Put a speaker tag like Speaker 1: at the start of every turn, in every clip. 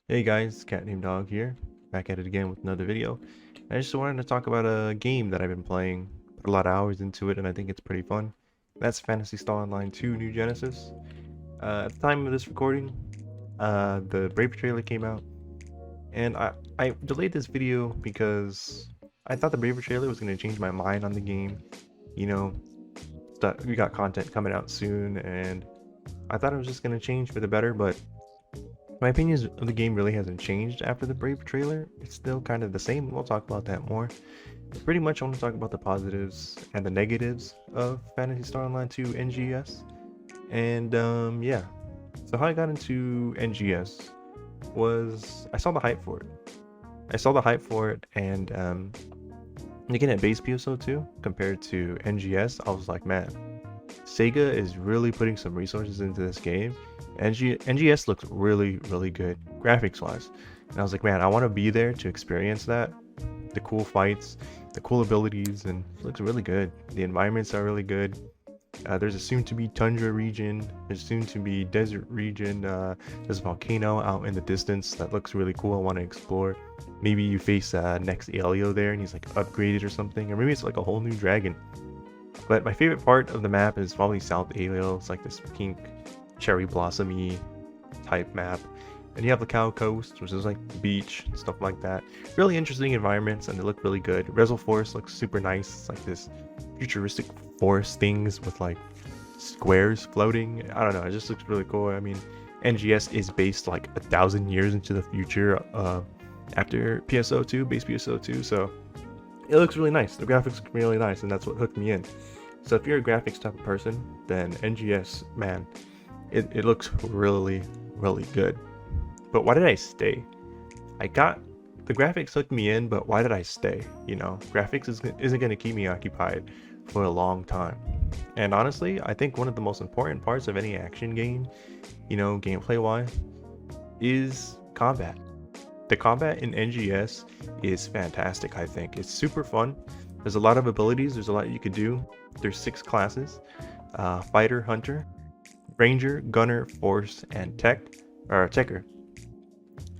Speaker 1: Hey guys, Cat Named Dog here, back at it again with another video. I just wanted to talk about a game that I've been playing, put a lot of hours into it, and I think it's pretty fun. That's Phantasy Star Online 2 New Genesis. At the time of this recording, the Brave trailer came out, and I delayed this video because I thought the Brave trailer was going to change my mind on the game. You know, we got content coming out soon, and I thought it was just going to change for the better, but my opinions of the game really hasn't changed after the Brave trailer. It's still kind of the same. We'll talk about that more. But pretty much I want to talk about the positives and the negatives of Phantasy Star Online 2 NGS. And yeah. So how I got into NGS was I saw the hype for it. And looking at base PSO2 compared to NGS, I was like, man, Sega is really putting some resources into this game. NGS looks really, really good graphics wise. And I was like, man, I want to be there to experience that. The cool fights, the cool abilities, and it looks really good. The environments are really good. There's a soon to be tundra region, there's soon to be desert region, there's a volcano out in the distance that looks really cool. I want to explore. Maybe you face next Alio there and he's like upgraded or something, or maybe it's like a whole new dragon. But my favorite part of the map is probably South Alio. It's like this pink cherry blossomy type map. And you have the Cow Coast, which is like the beach and stuff like that. Really interesting environments, and they look really good. Reservoir Forest looks super nice. It's like this futuristic forest things with like squares floating. I don't know, it just looks really cool. I mean, NGS is based like 1,000 years into the future after PSO2, base PSO2, so it looks really nice. The graphics look really nice, and that's what hooked me in. So if you're a graphics type of person, then NGS, man, it looks really, really good. But why did I stay? I got the graphics hooked me in, but why did I stay? You know, graphics isn't going to keep me occupied for a long time. And honestly, I think one of the most important parts of any action game, you know, gameplay wise, is combat. The combat in NGS is fantastic, I think. It's super fun. There's a lot of abilities, there's a lot you could do. There's 6 classes: Fighter, Hunter, Ranger, Gunner, Force, and Techer.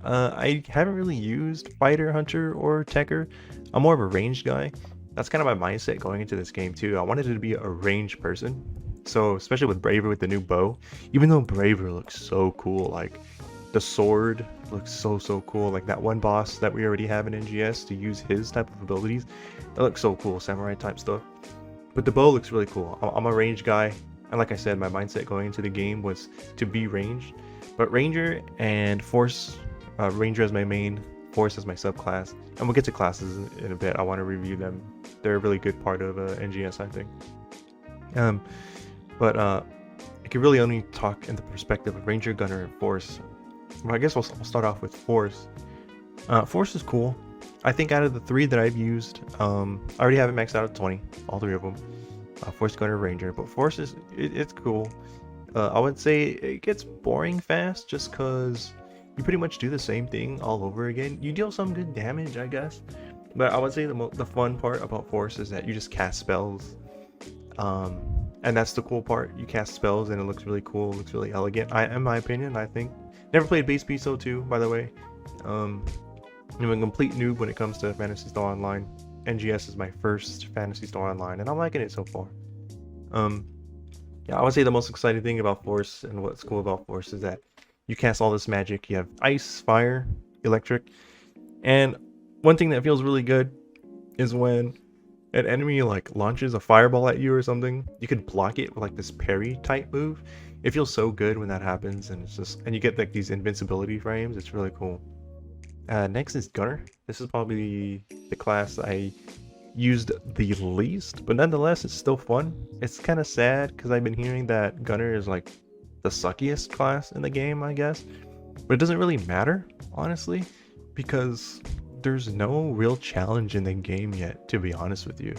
Speaker 1: I haven't really used Fighter, Hunter, or Techer. I'm more of a ranged guy. That's kind of my mindset going into this game too. I wanted to be a ranged person. So especially with Braver with the new bow, even though Braver looks so cool, like the sword looks so cool. Like that one boss that we already have in NGS, to use his type of abilities, that looks so cool, samurai type stuff. But the bow looks really cool. I'm a ranged guy, and like I said, my mindset going into the game was to be ranged. But Ranger and Force, Ranger as my main, Force as my subclass, and we'll get to classes in a bit. I want to review them. They're a really good part of NGS, I think. But I could really only talk in the perspective of Ranger, Gunner, and Force. Well, I guess I'll start off with Force. Force is cool. I think out of the 3 that I've used, I already have it maxed out at 20, all 3 of them. Force, Gunner, Ranger, but Force is it's cool. I would say it gets boring fast just because you pretty much do the same thing all over again. You deal some good damage, I guess, but I would say the fun part about Force is that you just cast spells, and that's the cool part. You cast spells and it looks really cool, looks really elegant. In my opinion, I think. Never played base PSO2, by the way. I'm a complete noob when it comes to Phantasy Star Online. NGS is my first Phantasy Star Online, and I'm liking it so far. Yeah, I would say the most exciting thing about Force and what's cool about Force is that you cast all this magic. You have ice, fire, electric, and one thing that feels really good is when an enemy like launches a fireball at you or something, you can block it with like this parry type move. It feels so good when that happens, and and you get like these invincibility frames. It's really cool. Next is Gunner. This is probably the class I used the least, but nonetheless it's still fun. It's kind of sad because I've been hearing that Gunner is like the suckiest class in the game, I guess, but it doesn't really matter, honestly, because there's no real challenge in the game yet, to be honest with you.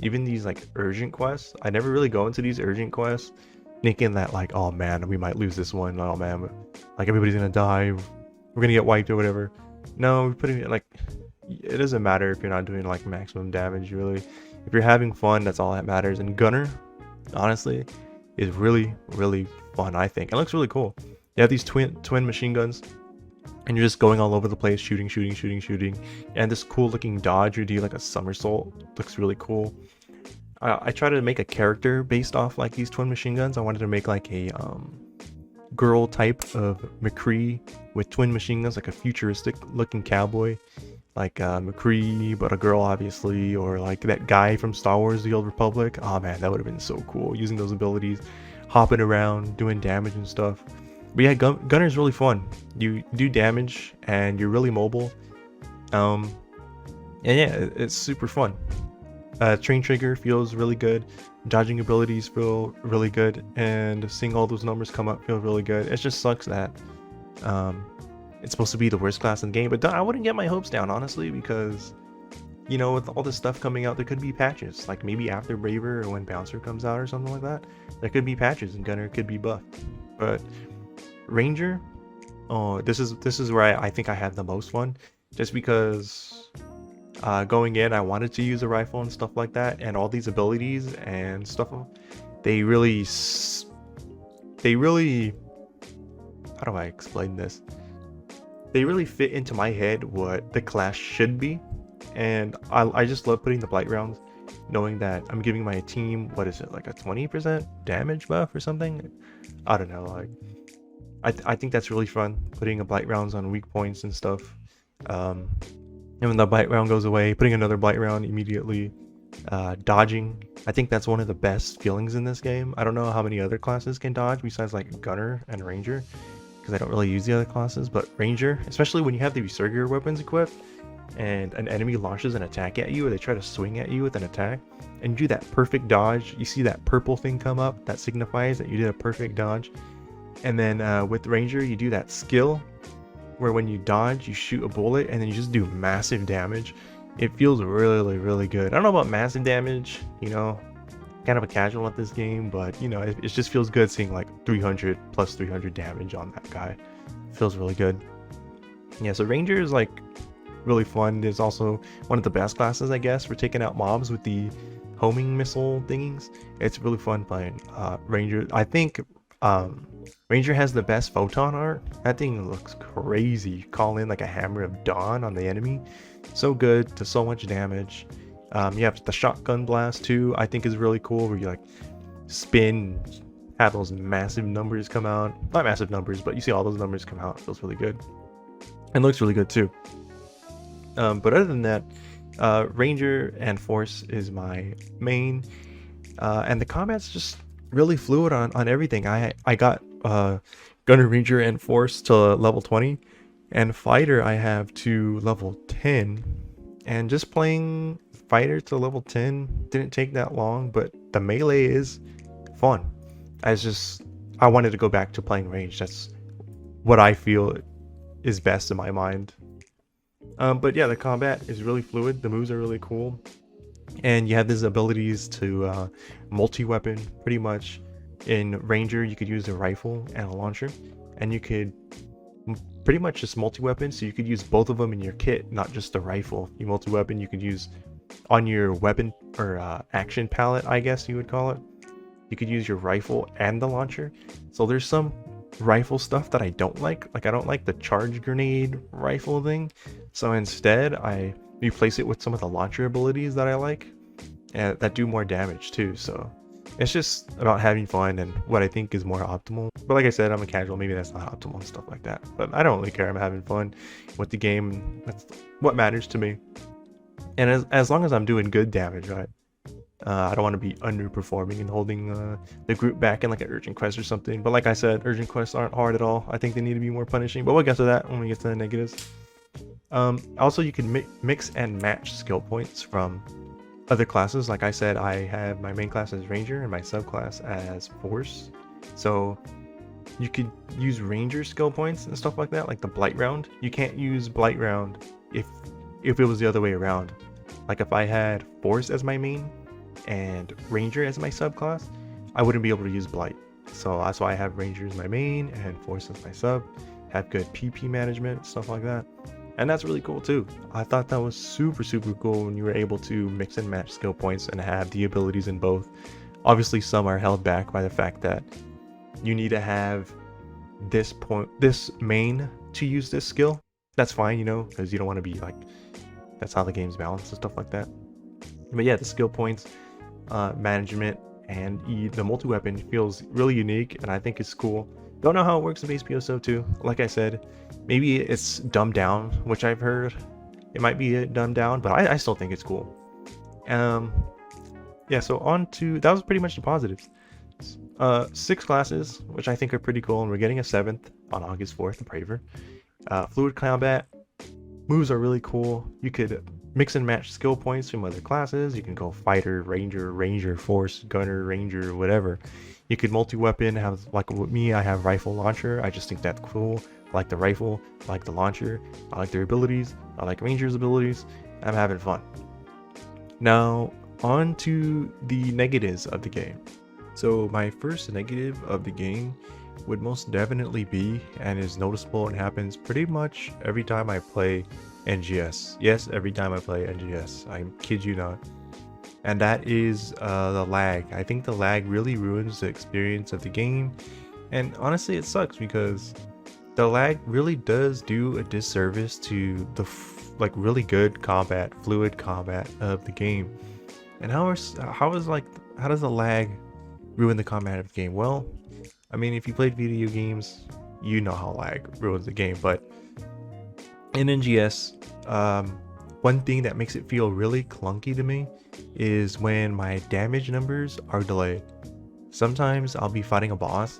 Speaker 1: Even these like urgent quests, I never really go into these urgent quests thinking that like, oh man, we might lose this one, oh man, like everybody's gonna die, we're gonna get wiped or whatever. No, we're putting it like, it doesn't matter if you're not doing like maximum damage, really. If you're having fun, that's all that matters. And Gunner, honestly, is really fun, I think. It looks really cool. You have these twin machine guns. and you're just going all over the place, shooting, and this cool looking dodge or do like a somersault looks really cool. I try to make a character based off like these twin machine guns. I wanted to make like a girl type of McCree with twin machine guns, like a futuristic looking cowboy, like McCree but a girl obviously, or like that guy from Star Wars The Old Republic. Oh man, that would have been so cool, using those abilities, hopping around, doing damage and stuff. But yeah, Gunner's really fun. You do damage and you're really mobile. And yeah, it's super fun. Train trigger feels really good. Dodging abilities feel really good, and seeing all those numbers come up feels really good. It just sucks that it's supposed to be the worst class in the game, but I wouldn't get my hopes down, honestly, because you know, with all this stuff coming out, there could be patches. Like maybe after Braver or when Bouncer comes out or something like that, there could be patches and Gunner could be buffed. But Ranger, oh, this is where I think I had the most fun, just because going in I wanted to use a rifle and stuff like that, and all these abilities and stuff, they really how do I explain this? They really fit into my head what the class should be, and I just love putting the blight rounds, knowing that I'm giving my team, what is it, like a 20% damage buff or something? I don't know, like I think that's really fun, putting a blight rounds on weak points and stuff. And when the blight round goes away, putting another blight round immediately. Dodging, I think that's one of the best feelings in this game. I don't know how many other classes can dodge besides like Gunner and Ranger, because I don't really use the other classes, but Ranger, especially when you have the Resurgir weapons equipped and an enemy launches an attack at you, or they try to swing at you with an attack, and you do that perfect dodge, you see that purple thing come up, that signifies that you did a perfect dodge. And then with Ranger, you do that skill where when you dodge, you shoot a bullet and then you just do massive damage. It feels really, really good. I don't know about massive damage, you know, kind of a casual at this game, but you know, it just feels good seeing like 300 plus 300 damage on that guy. It feels really good. Yeah, so Ranger is like really fun. It's also one of the best classes, I guess, for taking out mobs with the homing missile thingies. It's really fun playing Ranger. I think Ranger has the best photon art. That thing looks crazy. Call in like a hammer of dawn on the enemy. So good, to so much damage. You have the shotgun blast too, I think is really cool, where you like spin, have those massive numbers come out. Not massive numbers, but you see all those numbers come out. It feels really good. And looks really good too. But other than that, Ranger and Force is my main. And the combat's just really fluid on everything. I got Gunner, Ranger, and Force to level 20, and Fighter I have to level 10. And just playing Fighter to level 10 didn't take that long, but the melee is fun. I wanted to go back to playing range. That's what I feel is best in my mind. But yeah, the combat is really fluid. The moves are really cool. And you have these abilities to multi-weapon, pretty much. In Ranger, you could use a rifle and a launcher, and you could pretty much just multi-weapon, so you could use both of them in your kit, not just the rifle. You multi-weapon, you could use on your weapon or action palette, I guess you would call it. You could use your rifle and the launcher. So there's some rifle stuff that I don't like. Like I don't like the charge grenade rifle thing. So instead, I replace it with some of the launcher abilities that I like, and that do more damage too. So it's just about having fun and what I think is more optimal. But like I said, I'm a casual, maybe that's not optimal and stuff like that. But I don't really care, I'm having fun with the game. That's what matters to me. And as long as I'm doing good damage, right? I don't want to be underperforming and holding the group back in like an urgent quest or something. But like I said, urgent quests aren't hard at all. I think they need to be more punishing, but we'll get to that when we get to the negatives. Also, you can mix and match skill points from other classes. Like I said, I have my main class as Ranger and my subclass as Force. So you could use Ranger skill points and stuff like that, like the Blight Round. You can't use Blight Round if it was the other way around. Like if I had Force as my main and Ranger as my subclass, I wouldn't be able to use Blight. So that's why I have Ranger as my main and Force as my sub. Have good PP management, stuff like that. And that's really cool too. I thought that was super cool when you were able to mix and match skill points and have the abilities in both. Obviously some are held back by the fact that you need to have this main to use this skill, that's fine, you know, because you don't want to be like, that's how the game's balanced and stuff like that. But yeah, the skill points, management, and the multi-weapon feels really unique, and I think it's cool. Don't know how it works in base PSO2. Like I said, maybe it's dumbed down, which I've heard. It might be dumbed down, but I still think it's cool. Yeah, so on to, that was pretty much the positives. 6 classes, which I think are pretty cool, and we're getting a 7th on August 4th, the Braver. Fluid combat, moves are really cool. You could mix and match skill points from other classes. You can go fighter, ranger, force, gunner, ranger, whatever. You could multi-weapon, have, like with me, I have rifle launcher. I just think that's cool. I like the rifle, I like the launcher, I like their abilities, I like ranger's abilities. I'm having fun. Now, on to the negatives of the game. So my first negative of the game would most definitely be, and is noticeable and happens pretty much every time I play NGS. Yes, every time I play NGS. I kid you not. And that is the lag. I think the lag really ruins the experience of the game. And honestly, it sucks because the lag really does do a disservice to the like really good combat, fluid combat of the game. And how does the lag ruin the combat of the game? Well, I mean, if you played video games, you know how lag ruins the game. But in NGS, one thing that makes it feel really clunky to me is when my damage numbers are delayed. Sometimes I'll be fighting a boss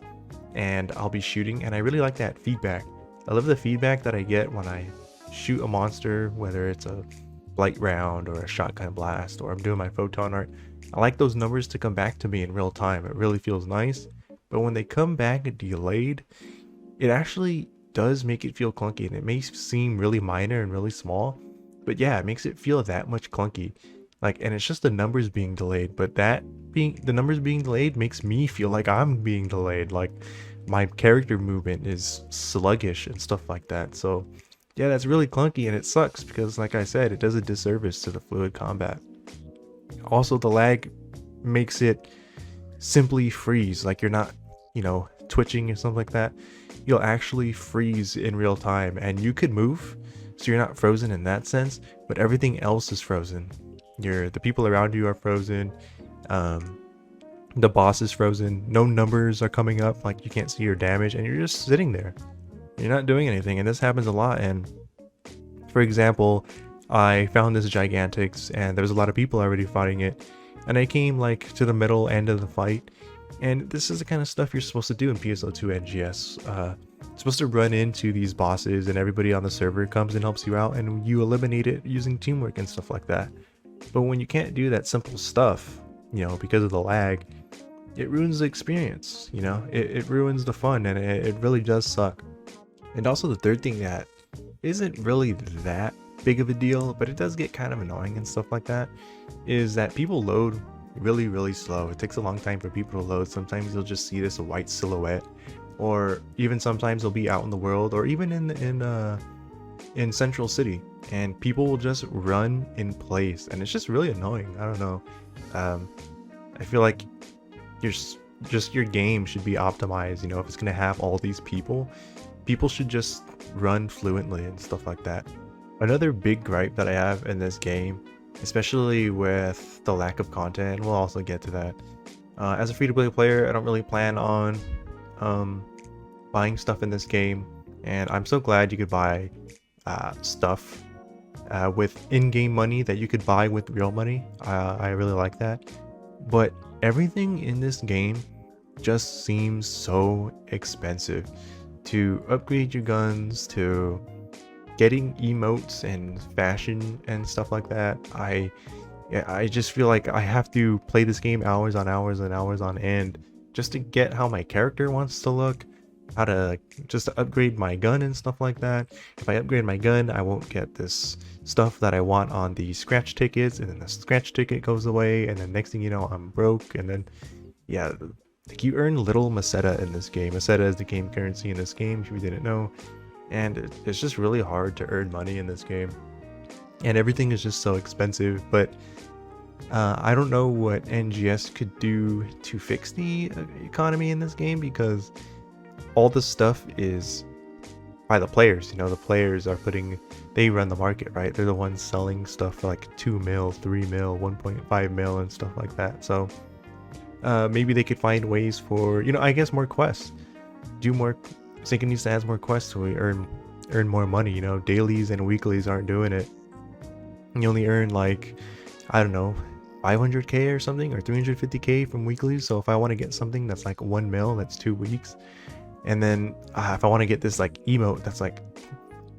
Speaker 1: and I'll be shooting, and I really like that feedback. I love the feedback that I get when I shoot a monster, whether it's a light round or a shotgun blast, or I'm doing my photon art. I like those numbers to come back to me in real time. It really feels nice. But when they come back delayed, it actually does make it feel clunky, and it may seem really minor and really small, but yeah, it makes it feel that much clunky. Like, and it's just the numbers being delayed, but the numbers being delayed makes me feel like I'm being delayed. Like my character movement is sluggish and stuff like that. So yeah, that's really clunky, and it sucks because, like I said, it does a disservice to the fluid combat. Also, the lag makes it simply freeze. Like, you're not, you know, twitching or something like that. You'll actually freeze in real time, and you could move, so you're not frozen in that sense, but everything else is frozen. The people around you are frozen. The boss is frozen. No numbers are coming up, like you can't see your damage, and you're just sitting there. You're not doing anything, and this happens a lot. And for example, I found this Gigantix, and there was a lot of people already fighting it, and I came like to the middle end of the fight, and this is the kind of stuff you're supposed to do in PSO2 NGS. Supposed to run into these bosses, and everybody on the server comes and helps you out, and you eliminate it using teamwork and stuff like that. But when you can't do that simple stuff, you know, because of the lag, it ruins the experience. You know, it ruins the fun, and it really does suck. And also, the third thing that isn't really that big of a deal, but it does get kind of annoying and stuff like that, is that people load really slow. It takes a long time for people to load. Sometimes you'll just see this white silhouette, or even sometimes they'll be out in the world, or even in Central City, and people will just run in place, and it's just really annoying. I don't know. I feel like your game should be optimized. You know, if it's gonna have all these people should just run fluently and stuff like that. Another big gripe that I have in this game, especially with the lack of content, we'll also get to that. As a free-to-play player, I don't really plan on buying stuff in this game, and I'm so glad you could buy stuff with in-game money that you could buy with real money. I really like that. But everything in this game just seems so expensive. To upgrade your guns, to getting emotes and fashion and stuff like that, I just feel like I have to play this game hours on hours and hours on end just to get how my character wants to look, how to just to upgrade my gun and stuff like that. If I upgrade my gun, I won't get this stuff that I want on the scratch tickets, and then the scratch ticket goes away, and then next thing you know, I'm broke. And then yeah, like, you earn little Meseta in this game. Meseta is the game currency in this game, if you didn't know. And it's just really hard to earn money in this game. And everything is just so expensive. But I don't know what NGS could do to fix the economy in this game, because all the stuff is by the players. You know, the players are they run the market, right? They're the ones selling stuff for like 2 mil, 3 mil, 1.5 mil and stuff like that. So maybe they could find ways for, you know, I guess more quests. Do more, Sinking needs to add more quests so we earn more money. You know, dailies and weeklies aren't doing it. You only earn like, I don't know, 500k or something, or 350k from weeklies. So if I want to get something that's like 1 mil, that's 2 weeks. And then if I want to get this like emote that's like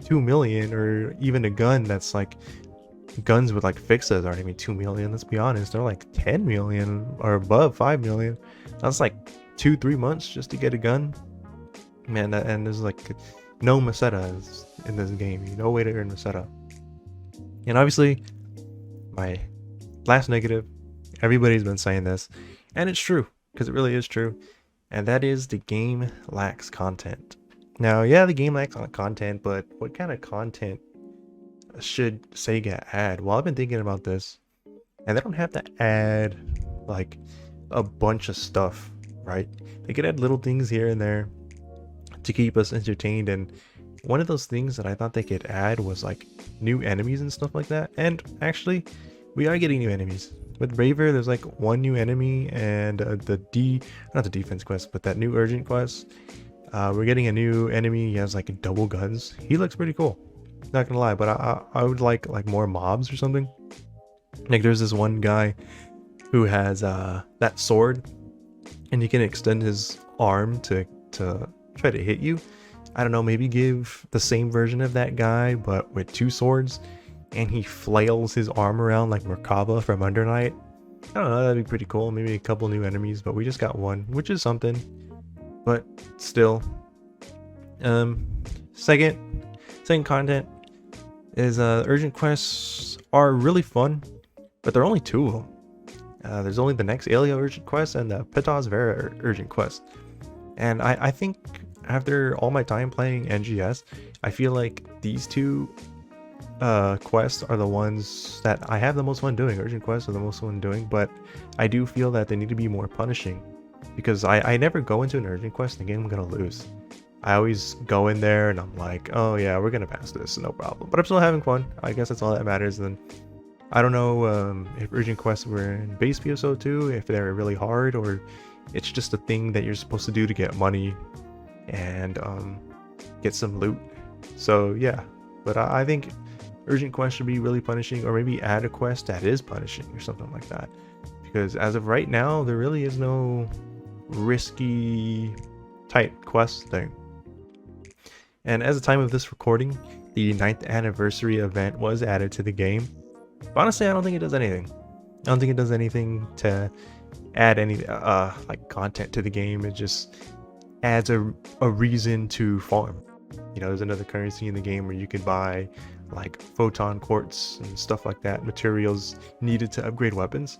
Speaker 1: 2 million, or even a gun that's like, guns with like fixes aren't even 2 million. Let's be honest, they're like 10 million or above 5 million. That's like 2-3 months just to get a gun, man. And there's like no Mesetas in this game, no way to earn Meseta. And obviously, my last negative, everybody's been saying this, and it's true, because it really is true, and that is the game lacks content. Now, yeah, the game lacks content, but what kind of content should Sega add? Well, I've been thinking about this, and they don't have to add like a bunch of stuff, right? They could add little things here and there to keep us entertained. And one of those things that I thought they could add was like new enemies and stuff like that. And actually, we are getting new enemies. With Braver, there's like one new enemy, and not the defense quest, but that new urgent quest. We're getting a new enemy. He has like double guns. He looks pretty cool. Not gonna lie, but I would like more mobs or something. Like there's this one guy who has that sword, and he can extend his arm to try to hit you. I don't know, maybe give the same version of that guy, but with 2 swords, and he flails his arm around like Merkaba from Under Night. I don't know, that'd be pretty cool. Maybe a couple new enemies, but we just got one, which is something. But still, second content is urgent quests are really fun, but there are only 2 of them. There's only the next Alio urgent quest and the Pitas Vera urgent quest. And I think after all my time playing NGS, I feel like these 2 quests are the ones that I have the most fun doing. Urgent quests are the most fun doing, but I do feel that they need to be more punishing, because I never go into an urgent quest thinking I'm gonna lose. I always go in there and I'm like, oh yeah, we're gonna pass this, no problem. But I'm still having fun. I guess that's all that matters. And I don't know if urgent quests were in base PSO2, if they're really hard, or it's just a thing that you're supposed to do to get money and get some loot. So yeah, but I think urgent quests should be really punishing, or maybe add a quest that is punishing or something like that. Because as of right now, there really is no risky type quest thing. And as the time of this recording, the 9th anniversary event was added to the game. But honestly, I don't think it does anything. I don't think it does anything to add any like content to the game. It just adds a reason to farm. You know, there's another currency in the game where you could buy like photon quartz and stuff like that, materials needed to upgrade weapons.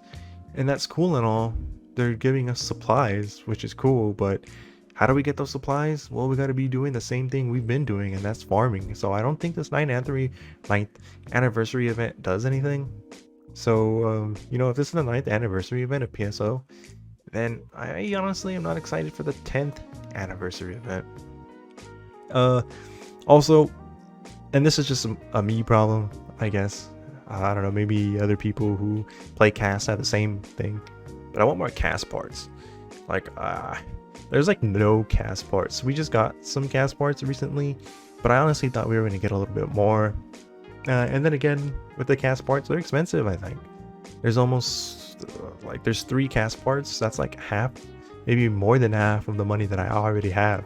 Speaker 1: And that's cool and all. They're giving us supplies, which is cool, but how do we get those supplies? Well, we got to be doing the same thing we've been doing, and that's farming. So I don't think this 9th anniversary event does anything. So, you know, if this is the 9th anniversary event of PSO, then I honestly am not excited for the 10th anniversary event. Also, and this is just a me problem, I guess. I don't know, maybe other people who play cast have the same thing, but I want more cast parts. Like, there's like no cast parts. We just got some cast parts recently, but I honestly thought we were going to get a little bit more. And then again, with the cast parts, they're expensive, I think. There's almost, there's 3 cast parts. That's like half, maybe more than half of the money that I already have.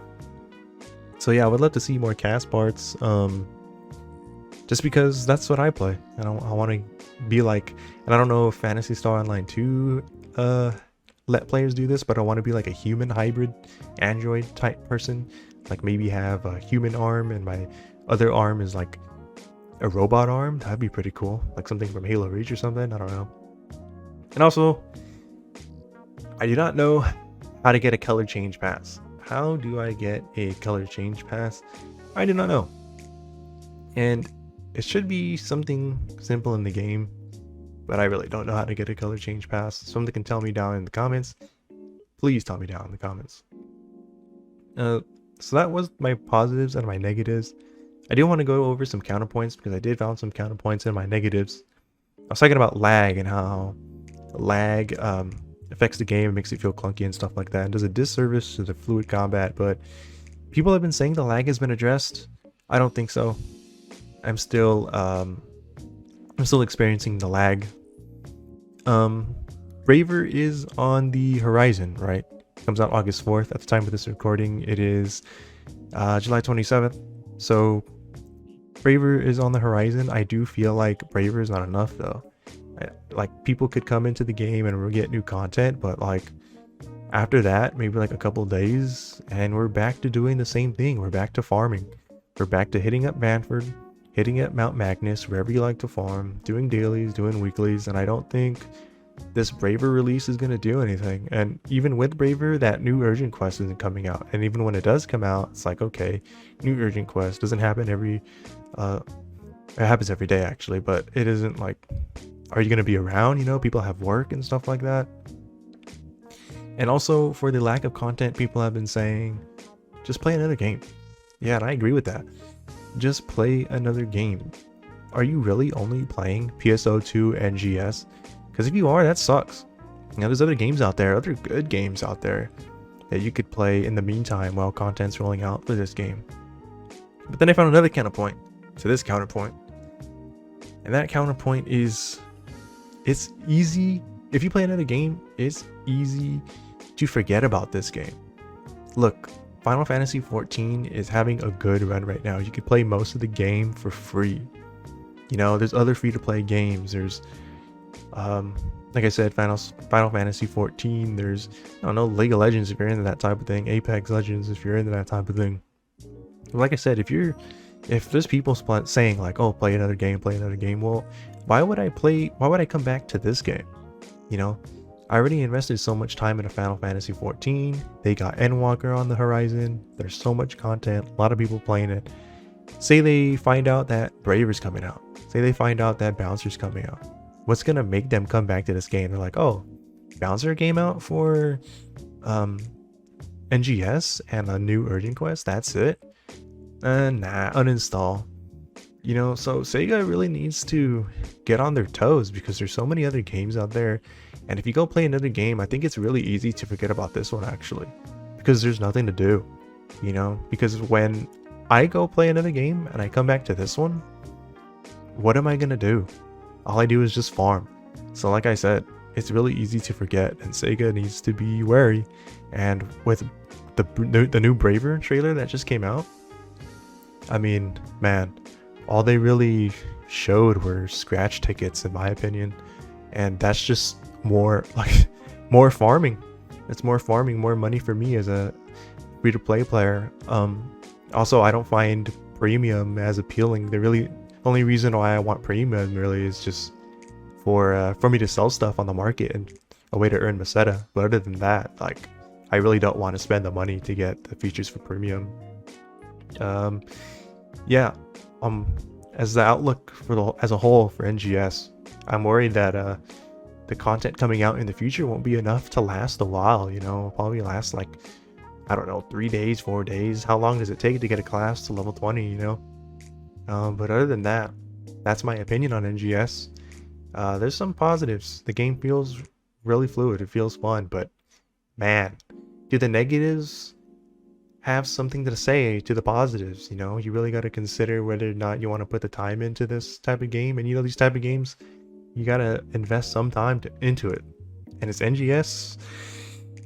Speaker 1: So yeah, I would love to see more cast parts. Just because that's what I play. And I want to be like, and I don't know if Phantasy Star Online 2 let players do this, but I want to be like a human hybrid android type person. Like maybe have a human arm and my other arm is like a robot arm. That'd be pretty cool. Like something from Halo Reach or something. I don't know. And also, I do not know how to get a color change pass. How do I get a color change pass? I do not know. And it should be something simple in the game, but I really don't know how to get a color change pass. Someone can tell me down in the comments. Please tell me down in the comments. So that was my positives and my negatives. I do want to go over some counterpoints because I did found some counterpoints in my negatives. I was talking about lag and how lag affects the game, makes it feel clunky and stuff like that, and does a disservice to the fluid combat. But people have been saying the lag has been addressed. I don't think so. I'm still experiencing the lag. Braver is on the horizon, right? Comes out August 4th. At the time of this recording, it is July 27th. So Braver is on the horizon. I do feel like Braver is not enough though. Like people could come into the game and we'll get new content, but like after that, maybe like a couple days, and we're back to doing the same thing. We're back to farming. We're back to hitting up Banford, hitting up Mount Magnus, wherever you like to farm, doing dailies, doing weeklies, and I don't think this Braver release is going to do anything. And even with Braver, that new urgent quest isn't coming out. And even when it does come out, it's like, okay, new urgent quest doesn't happen every it happens every day actually, but it isn't like, are you going to be around? You know, people have work and stuff like that. And also for the lack of content, people have been saying, just play another game. Yeah, and I agree with that. Just play another game. Are you really only playing PSO2 NGS? Because if you are, that sucks. You know, there's other games out there, other good games out there that you could play in the meantime while content's rolling out for this game. But then I found another counterpoint to this counterpoint. And that counterpoint is, it's easy. If you play another game, it's easy to forget about this game. Look, Final Fantasy XIV is having a good run right now. You could play most of the game for free. You know, there's other free-to-play games. There's, like I said, Final Fantasy XIV. There's, I don't know, League of Legends if you're into that type of thing. Apex Legends if you're into that type of thing. Like I said, if there's people saying like, oh, play another game, well, why would I come back to this game? You know, I already invested so much time into Final Fantasy XIV. They got Endwalker on the horizon. There's so much content, a lot of people playing it. Say they find out that Braver's coming out. Say they find out that Bouncer's coming out. What's gonna make them come back to this game? They're like, oh, Bouncer came out for NGS and a new urgent quest, that's it? Nah, uninstall. You know, so Sega really needs to get on their toes because there's so many other games out there. And if you go play another game, I think it's really easy to forget about this one actually. Because there's nothing to do, you know? Because when I go play another game and I come back to this one, what am I gonna do? All I do is just farm. So like I said, it's really easy to forget and Sega needs to be wary. And with the new Braver trailer that just came out, I mean, man, all they really showed were scratch tickets in my opinion. And that's just more like more farming. It's more farming, more money for me as a free-to-play player. Also, I don't find premium as appealing. The only reason why I want premium really is just for me to sell stuff on the market and a way to earn Meseta. But other than that, like, I really don't want to spend the money to get the features for premium. Yeah, as the outlook as a whole for NGS, I'm worried that the content coming out in the future won't be enough to last a while. You know, probably last like, I don't know, 3 days, 4 days. How long does it take to get a class to level 20? You know, but other than that, that's my opinion on NGS. There's some positives. The game feels really fluid. It feels fun, but man, do the negatives have something to say to the positives? You know, you really got to consider whether or not you want to put the time into this type of game. And you know, these type of games, you got to invest some time into it. And it's NGS.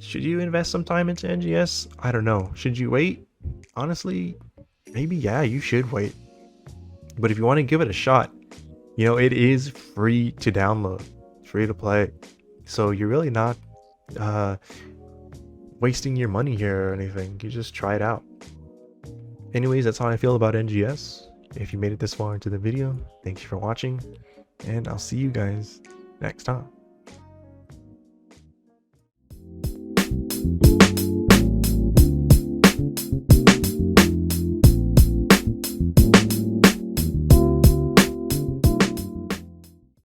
Speaker 1: Should you invest some time into NGS? I don't know. Should you wait? Honestly, maybe yeah, you should wait. But if you want to give it a shot, you know, it is free to download, free to play. So you're really not wasting your money here or anything. You just try it out. Anyways, that's how I feel about NGS. If you made it this far into the video, thank you for watching, and I'll see you guys next time.